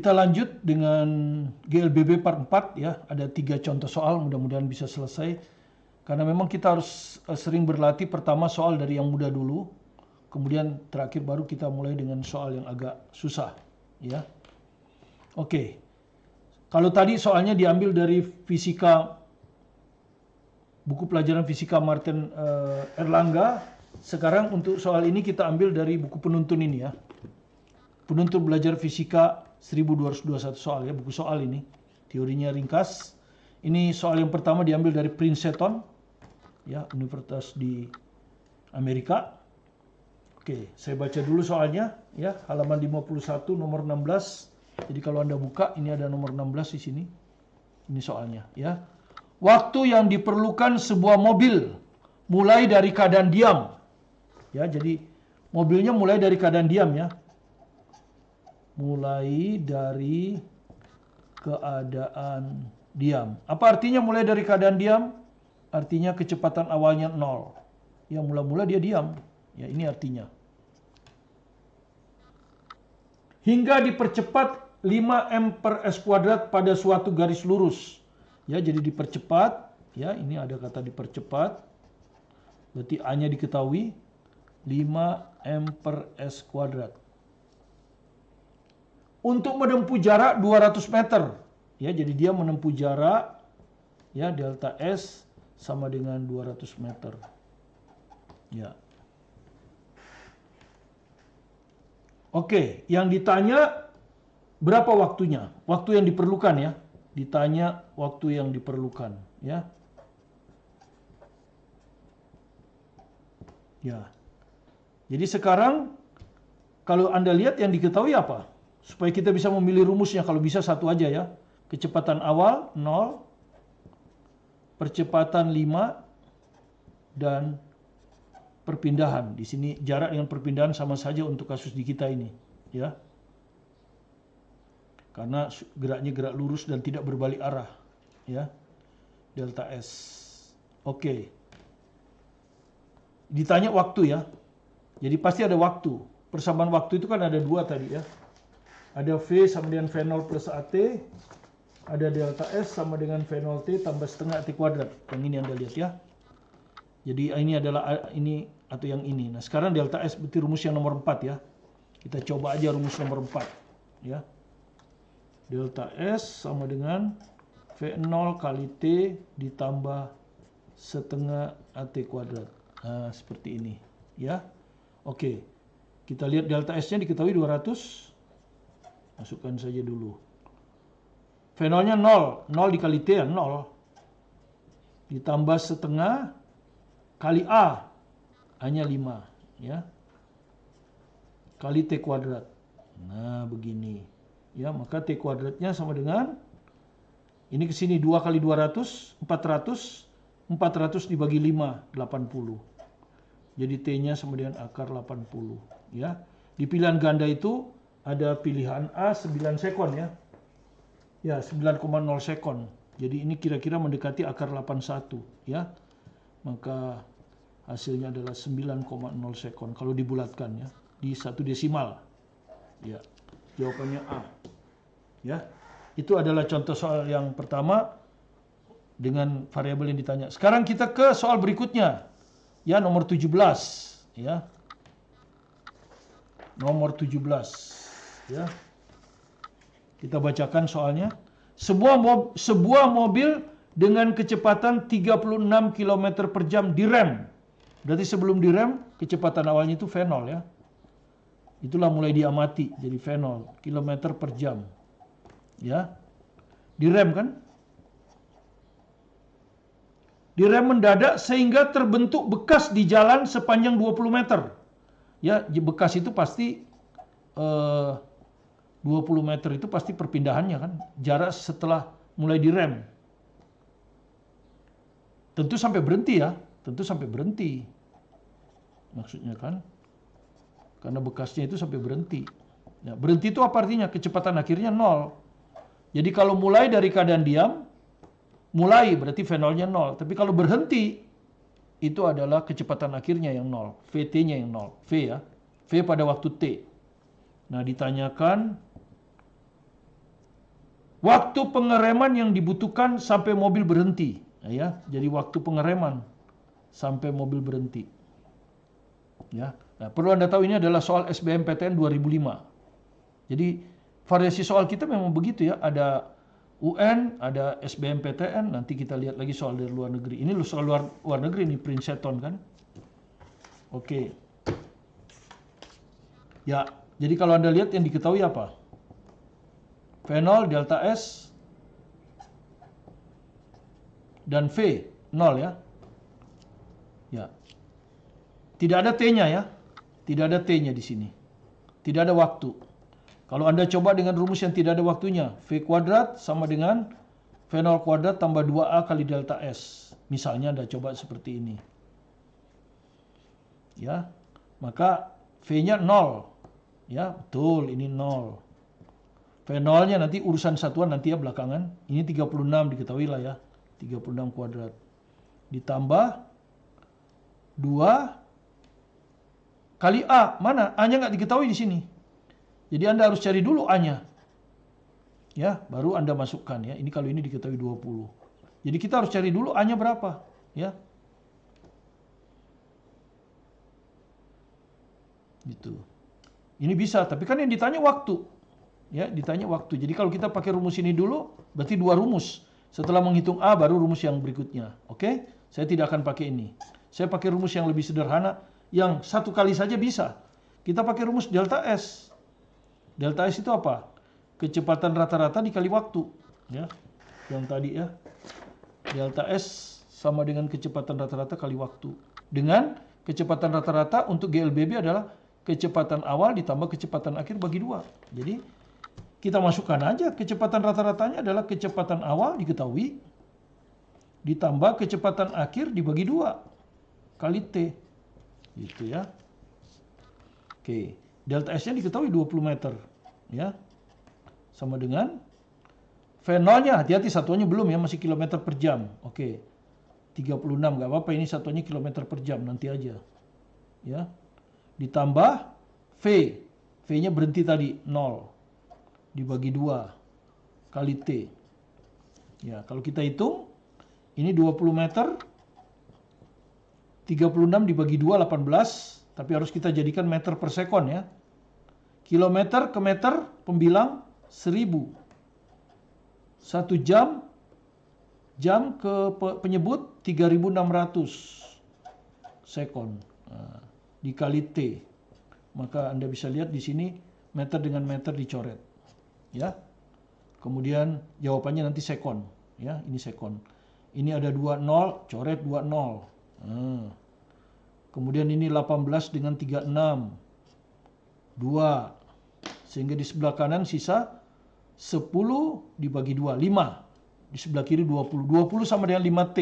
Kita lanjut dengan GLBB part 4 ya. Ada 3 contoh soal, mudah-mudahan bisa selesai. Karena memang kita harus sering berlatih pertama soal dari yang mudah dulu. Kemudian terakhir baru kita mulai dengan soal yang agak susah ya. Oke. Kalau tadi soalnya diambil dari fisika, buku pelajaran fisika Martin Erlangga. Sekarang untuk soal ini kita ambil dari buku penuntun ini ya. Penuntun belajar fisika 1221 soal ya, buku soal ini. Teorinya ringkas. Ini soal yang pertama diambil dari Princeton ya, universitas di Amerika. Oke, saya baca dulu soalnya ya, halaman 51 nomor 16. Jadi kalau Anda buka ini ada nomor 16 di sini. Ini soalnya ya. Waktu yang diperlukan sebuah mobil mulai dari keadaan diam. Ya, jadi mobilnya mulai dari keadaan diam ya. Mulai dari keadaan diam. Apa artinya mulai dari keadaan diam? Artinya kecepatan awalnya 0. Ya, mula-mula dia diam. Ya, ini artinya. Hingga dipercepat 5 m per s kuadrat pada suatu garis lurus. Ya, jadi dipercepat. Ya, ini ada kata dipercepat. Berarti A-nya diketahui. 5 m per s kuadrat. Untuk menempuh jarak 200 meter. Ya, jadi dia menempuh jarak ya delta S sama dengan 200 meter. Ya. Oke, yang ditanya berapa waktunya? Waktu yang diperlukan ya. Ditanya waktu yang diperlukan ya. Ya. Jadi sekarang kalau Anda lihat yang diketahui apa? Supaya kita bisa memilih rumusnya, kalau bisa satu aja ya. Kecepatan awal 0, percepatan 5, dan perpindahan. Di sini jarak dengan perpindahan sama saja untuk kasus di kita ini. Ya. Karena geraknya gerak lurus dan tidak berbalik arah. Ya. Delta S. Oke. Ditanya waktu ya. Jadi pasti ada waktu. Persamaan waktu itu kan ada 2 tadi ya. Ada V sama dengan V0 plus AT. Ada delta S sama dengan V0 T tambah setengah AT kuadrat. Yang ini Anda lihat ya. Jadi ini adalah ini atau yang ini. Nah sekarang delta S berarti rumus yang nomor 4 ya. Kita coba aja rumus nomor 4. Ya. Delta S sama dengan V0 kali T ditambah setengah AT kuadrat. Nah seperti ini. Ya. Oke. Kita lihat delta S-nya diketahui 200. Masukkan saja dulu. V0-nya 0. 0 dikali T ya 0. Ditambah setengah kali A. A-nya 5. Ya. Kali T kuadrat. Nah begini. Ya, maka T kuadratnya sama dengan. Ini ke sini 2 kali 200. 400. 400 dibagi 5. 80. Jadi T-nya sama dengan akar 80. Ya. Di pilihan ganda itu. Ada pilihan A 9 sekon ya. Ya, 9,0 sekon. Jadi ini kira-kira mendekati akar 81 ya. Maka hasilnya adalah 9,0 sekon kalau dibulatkan ya. Di 1 desimal. Ya. Jawabannya A. Ya. Itu adalah contoh soal yang pertama dengan variabel yang ditanya. Sekarang kita ke soal berikutnya. Ya, nomor 17 ya. Nomor 17. Ya. Kita bacakan soalnya. Sebuah mobil dengan kecepatan 36 km per jam direm. Berarti sebelum direm, kecepatan awalnya itu V0 ya. Itulah mulai diamati. Jadi V0, km per jam. Ya. Direm kan? Direm mendadak sehingga terbentuk bekas di jalan sepanjang 20 meter. Ya, bekas itu pasti 20 meter itu pasti perpindahannya kan. Jarak setelah mulai direm. Tentu sampai berhenti ya. Tentu sampai berhenti. Maksudnya kan. Karena bekasnya itu sampai berhenti. Ya, berhenti itu apa artinya? Kecepatan akhirnya 0. Jadi kalau mulai dari keadaan diam. Mulai berarti V0-nya 0. Tapi kalau berhenti. Itu adalah kecepatan akhirnya yang 0. VT-nya yang 0. V ya. V pada waktu T. Nah ditanyakan Waktu pengereman yang dibutuhkan sampai mobil berhenti. Ya, jadi waktu pengereman sampai mobil berhenti. Ya, nah, perlu Anda tahu ini adalah soal SBMPTN 2005. Jadi variasi soal kita memang begitu ya. Ada UN, ada SBMPTN. Nanti kita lihat lagi soal dari luar negeri. Ini soal luar negeri nih, Princeton kan. Oke. Ya, jadi kalau Anda lihat yang diketahui apa? V0, delta S, dan V, 0 ya. Ya. Tidak ada T-nya ya. Tidak ada T-nya di sini. Tidak ada waktu. Kalau Anda coba dengan rumus yang tidak ada waktunya, V kuadrat sama dengan V0 kuadrat tambah 2A kali delta S. Misalnya Anda coba seperti ini. Ya. Maka V-nya 0. Ya, betul, ini 0. V0-nya nanti urusan satuan nanti ya belakangan. Ini 36 diketahui lah ya. 36 kuadrat. Ditambah 2 kali A. Mana? A-nya nggak diketahui di sini. Jadi Anda harus cari dulu A-nya. Ya, baru Anda masukkan ya. Ini kalau ini diketahui 20. Jadi kita harus cari dulu A-nya berapa. Ya. Gitu. Ini bisa, tapi kan yang ditanya waktu. Ya, ditanya waktu. Jadi kalau kita pakai rumus ini dulu, berarti 2 rumus. Setelah menghitung A, baru rumus yang berikutnya. Oke? Saya tidak akan pakai ini. Saya pakai rumus yang lebih sederhana, yang satu kali saja bisa. Kita pakai rumus delta S. Delta S itu apa? Kecepatan rata-rata dikali waktu. Ya, yang tadi ya. Delta S sama dengan kecepatan rata-rata kali waktu. Dengan kecepatan rata-rata untuk GLBB adalah kecepatan awal ditambah kecepatan akhir bagi 2. Jadi kita masukkan aja kecepatan rata-ratanya adalah kecepatan awal diketahui ditambah kecepatan akhir dibagi 2 kali T. Gitu ya. Oke, delta S-nya diketahui 20 meter ya. Sama dengan V0-nya, hati-hati satuannya belum ya, masih kilometer per jam. Oke. 36 nggak apa-apa, ini satuannya kilometer per jam nanti aja. Ya. Ditambah V. V-nya berhenti tadi 0 dibagi 2 kali T. Ya, kalau kita hitung ini 20 meter 36 dibagi 2 18, tapi harus kita jadikan meter per sekon ya. Kilometer ke meter pembilang 1000. 1 jam ke penyebut 3600 sekon. Nah, dikali T. Maka Anda bisa lihat di sini meter dengan meter dicoret. Ya. Kemudian jawabannya nanti sekon, ya, ini sekon. Ini ada 2 0, coret 2 0. Nah. Kemudian ini 18 dengan 36. 2. Sehingga di sebelah kanan sisa 10 dibagi 2, 5. Di sebelah kiri 20. 20 sama dengan 5T.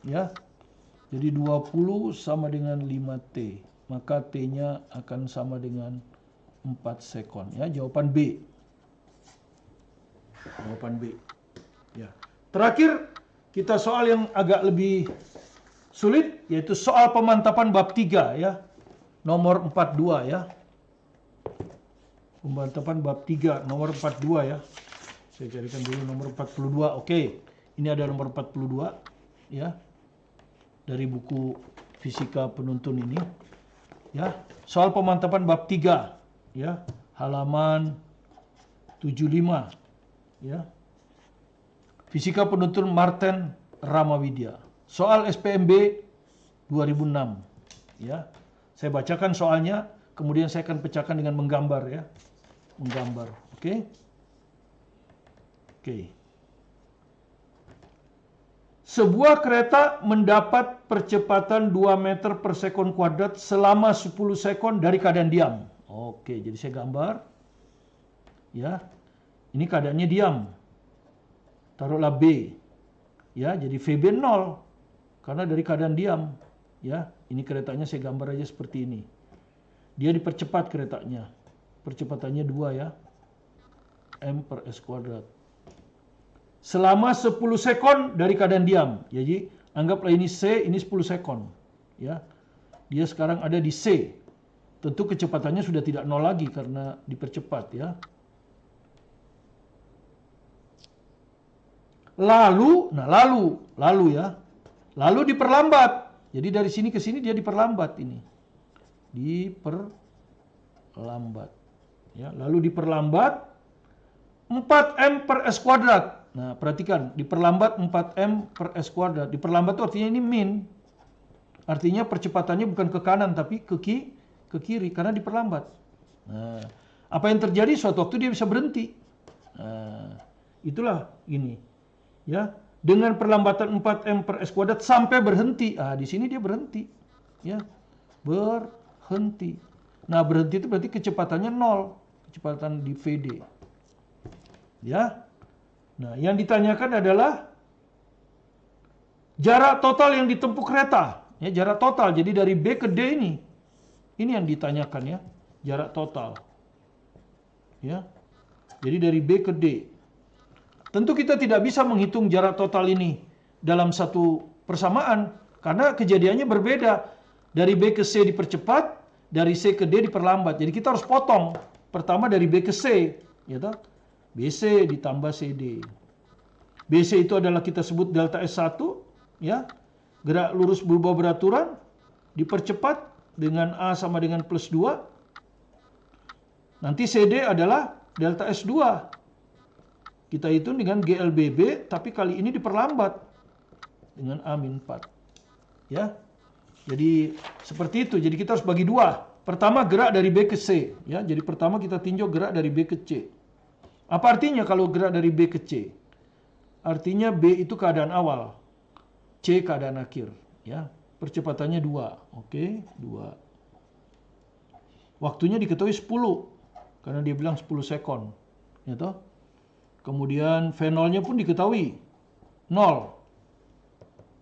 Ya. Jadi 20 sama dengan 5T. Maka T-nya akan sama dengan 4 sekon. Ya, jawaban B. Jawaban B. Ya. Terakhir, kita soal yang agak lebih sulit, yaitu soal pemantapan bab 3 ya. Nomor 42 ya. Pemantapan bab 3 nomor 42 ya. Saya carikan dulu nomor 42. Oke. Ini ada nomor 42 ya. Dari buku Fisika Penuntun ini. Ya. Soal pemantapan bab 3 ya. Halaman 75 ya. Fisika Penuntun Martin Ramawidya. Soal SPMB 2006 ya. Saya bacakan soalnya, kemudian saya akan pecahkan dengan menggambar ya. Menggambar, oke? Oke. Sebuah kereta mendapat percepatan 2 meter per sekon kuadrat selama 10 sekon dari keadaan diam. Oke, jadi saya gambar. Ya. Ini keadaannya diam. Taruhlah B. Ya, jadi VB 0 karena dari keadaan diam. Ya, ini keretanya saya gambar aja seperti ini. Dia dipercepat keretanya. Percepatannya 2 ya. M per S kuadrat. Selama 10 sekon dari keadaan diam. Jadi anggaplah ini C, ini 10 sekon. Ya. Dia sekarang ada di C. Tentu kecepatannya sudah tidak 0 lagi karena dipercepat ya. Lalu, nah lalu ya. Lalu diperlambat. Jadi dari sini ke sini dia diperlambat ini. Diperlambat. Ya, lalu diperlambat 4M per S kuadrat. Nah, perhatikan, diperlambat 4M per S kuadrat. Diperlambat itu artinya ini min. Artinya percepatannya bukan ke kanan tapi ke kiri karena diperlambat. Nah, apa yang terjadi suatu waktu dia bisa berhenti. Nah, itulah ini. Ya, dengan perlambatan 4M per S kuadrat sampai berhenti. Ah, di sini dia berhenti. Ya. Berhenti. Nah, berhenti itu berarti kecepatannya 0. Kecepatan di VD. Ya. Nah, yang ditanyakan adalah jarak total yang ditempuh kereta. Ya, jarak total. Jadi dari B ke D ini. Ini yang ditanyakan ya. Jarak total. Ya. Jadi dari B ke D. Tentu kita tidak bisa menghitung jarak total ini dalam satu persamaan. Karena kejadiannya berbeda. Dari B ke C dipercepat. Dari C ke D diperlambat. Jadi kita harus potong. Pertama dari B ke C. Ya toh? BC ditambah CD. BC itu adalah kita sebut delta S1. Ya. Gerak lurus berubah beraturan. Dipercepat dengan A sama dengan plus 2. Nanti CD adalah delta S2. Kita hitung dengan GLBB. Tapi kali ini diperlambat. Dengan A-4. Ya. Jadi seperti itu. Jadi kita harus bagi dua. Pertama gerak dari B ke C. Ya. Jadi pertama kita tinjau gerak dari B ke C. Apa artinya kalau gerak dari B ke C? Artinya B itu keadaan awal. C keadaan akhir. Ya. Percepatannya 2. Oke, 2. Waktunya diketahui 10. Karena dia bilang 10 sekon. Ya toh? Kemudian V0-nya pun diketahui. 0.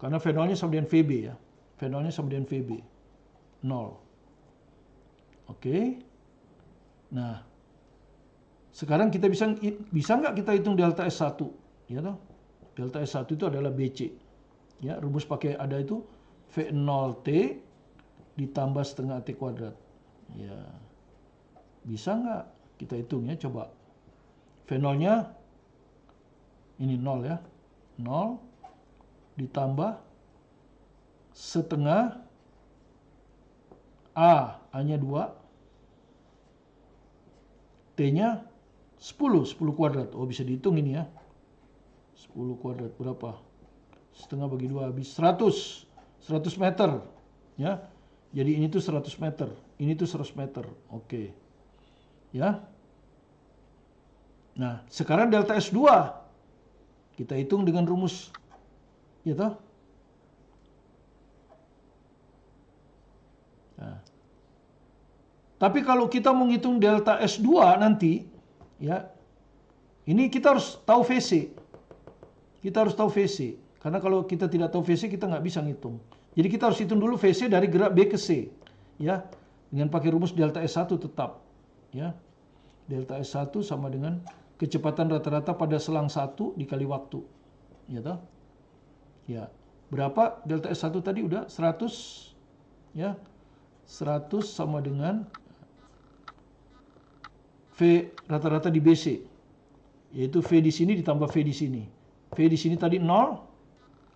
Karena V0-nya sama dengan VB ya. V0-nya sama dengan VB. 0. Oke. Nah. Sekarang kita bisa nggak kita hitung delta S1? Ya toh? Delta S1 itu adalah BC. Ya, rumus pakai ada itu V0T ditambah setengah T kuadrat. Ya. Bisa nggak kita hitung ya? Coba. V0-nya ini 0 ya. 0 ditambah setengah A-nya 2. T-nya 10 kuadrat. Oh, bisa dihitung ini ya. 10 kuadrat berapa? Setengah bagi 2 habis 100 meter. Ya. Jadi ini tuh 100 meter. Ini tuh 100 meter. Oke. Ya. Nah, sekarang delta S2. Kita hitung dengan rumus. Ya toh? Nah. Tapi kalau kita menghitung delta S2 nanti, ya, ini kita harus tahu VC. Kita harus tahu VC. Karena kalau kita tidak tahu VC, kita nggak bisa ngitung. Jadi kita harus hitung dulu VC dari gerak B ke C. Ya, dengan pakai rumus delta S1 tetap. Ya, delta S1 sama dengan kecepatan rata-rata pada selang 1 dikali waktu. Ya toh? Ya. Berapa delta S1 tadi? Udah 100. Ya. 100 sama dengan V rata-rata di BC. Yaitu V di sini ditambah V di sini. V di sini tadi 0.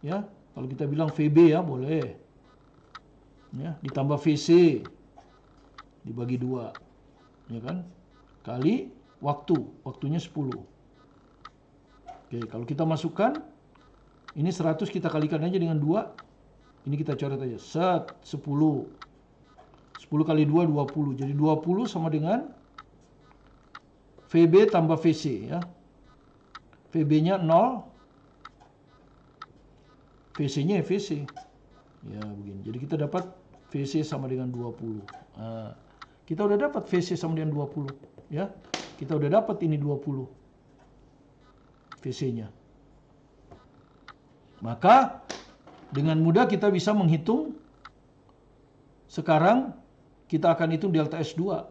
Ya. Kalau kita bilang VB ya boleh. Ya. Ditambah VC. Dibagi 2. Ya kan? Kali waktu. Waktunya 10. Oke. Kalau kita masukkan. Ini 100 kita kalikan aja dengan 2. Ini kita coret aja. Set. 10. 10 kali 2, 20. Jadi 20 sama dengan VB tambah VC. Ya. VB-nya 0. VC-nya VC. Ya, begini. Jadi kita dapat VC sama dengan 20. Nah, kita udah dapat VC sama dengan 20. Ya. Kita udah dapat ini 20. VC-nya. Maka dengan mudah kita bisa menghitung. Sekarang kita akan hitung delta S2.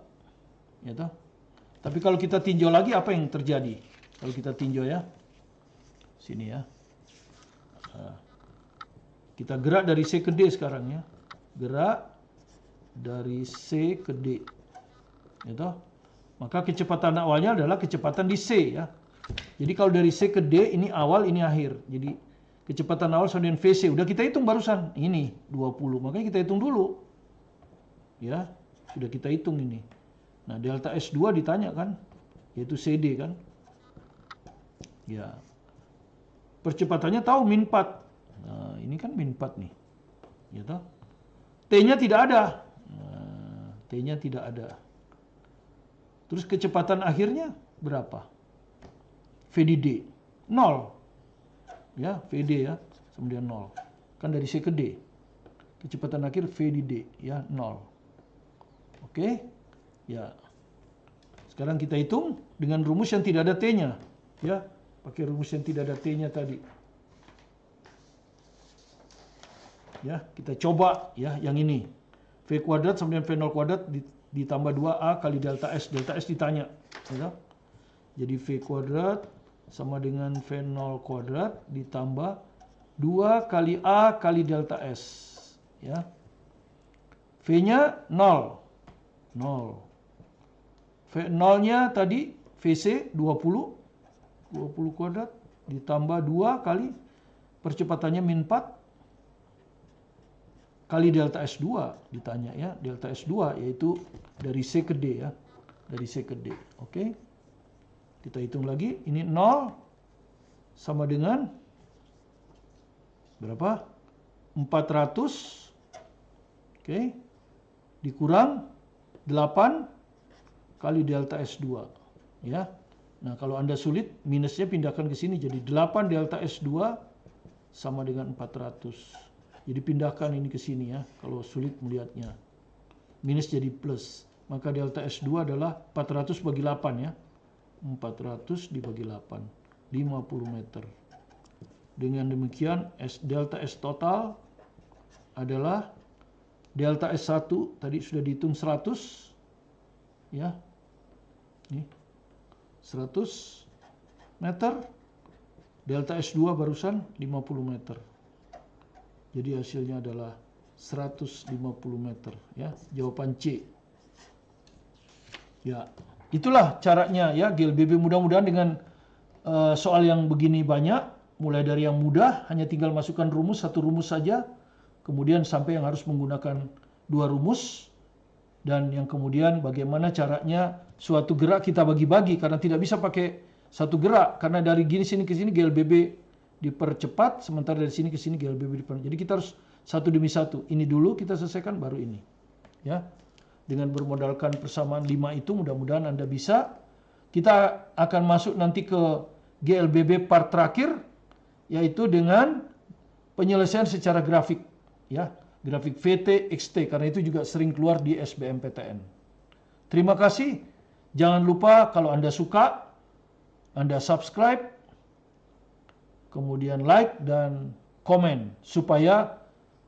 Ya toh? Tapi kalau kita tinjau lagi apa yang terjadi? Kalau kita tinjau ya. Sini ya. Nah, kita gerak dari C ke D sekarang ya. Gerak dari C ke D. Ya toh? Maka kecepatan awalnya adalah kecepatan di C ya. Jadi kalau dari C ke D ini awal, ini akhir. Jadi kecepatan awal sama dengan VC. Udah kita hitung barusan. Ini 20. Makanya kita hitung dulu. Ya, sudah kita hitung ini. Nah, delta S2 ditanya kan, yaitu CD kan. Ya. Percepatannya tahu min 4. Nah, ini kan min 4 nih. Ya toh? T-nya tidak ada. Nah, T-nya tidak ada. Terus kecepatan akhirnya berapa? V di D. 0. Ya, VD ya. Kemudian 0. Kan dari C ke D. Kecepatan akhir V di D. Ya, 0. Oke. Ya. Sekarang kita hitung dengan rumus yang tidak ada T-nya. Ya. Pakai rumus yang tidak ada T-nya tadi. Ya, kita coba ya yang ini. V kuadrat sama dengan V0 kuadrat ditambah 2A kali delta S. Delta S ditanya. Ya. Jadi V kuadrat sama dengan V0 kuadrat ditambah 2 kali A kali delta S. Ya. V-nya 0. 0. V0-nya tadi VC 20. 20 kuadrat ditambah 2 kali percepatannya min 4 kali delta S2 ditanya ya. Delta S2 yaitu dari C ke D ya. Dari C ke D. Oke. Kita hitung lagi, ini 0 sama dengan berapa? 400. Oke. Dikurang 8 kali delta S2. Ya. Nah, kalau Anda sulit, minusnya pindahkan ke sini. Jadi 8 delta S2 sama dengan 400. Jadi pindahkan ini ke sini ya, kalau sulit melihatnya. Minus jadi plus. Maka delta S2 adalah 400 bagi 8 ya. 400 dibagi 8, 50 meter. Dengan demikian delta S total adalah delta S1 tadi sudah dihitung 100 ya. Ini 100 meter. Delta S2 barusan 50 meter. Jadi hasilnya adalah 150 meter ya. Jawaban C. Ya. Itulah caranya ya GLBB, mudah-mudahan dengan soal yang begini banyak, mulai dari yang mudah hanya tinggal masukkan rumus, satu rumus saja, kemudian sampai yang harus menggunakan 2 rumus, dan yang kemudian bagaimana caranya suatu gerak kita bagi-bagi karena tidak bisa pakai satu gerak, karena dari gini sini ke sini GLBB dipercepat, sementara dari sini ke sini GLBB dipercepat. Jadi kita harus satu demi satu. Ini dulu kita selesaikan baru ini. Ya. Dengan bermodalkan persamaan 5 itu mudah-mudahan Anda bisa. Kita akan masuk nanti ke GLBB part terakhir, yaitu dengan penyelesaian secara grafik. Ya, grafik VT, XT, karena itu juga sering keluar di SBMPTN. Terima kasih. Jangan lupa kalau Anda suka, Anda subscribe, kemudian like dan komen, supaya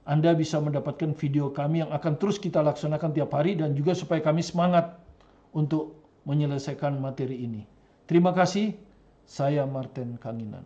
Anda bisa mendapatkan video kami yang akan terus kita laksanakan tiap hari, dan juga supaya kami semangat untuk menyelesaikan materi ini. Terima kasih, saya Martin Kanginan.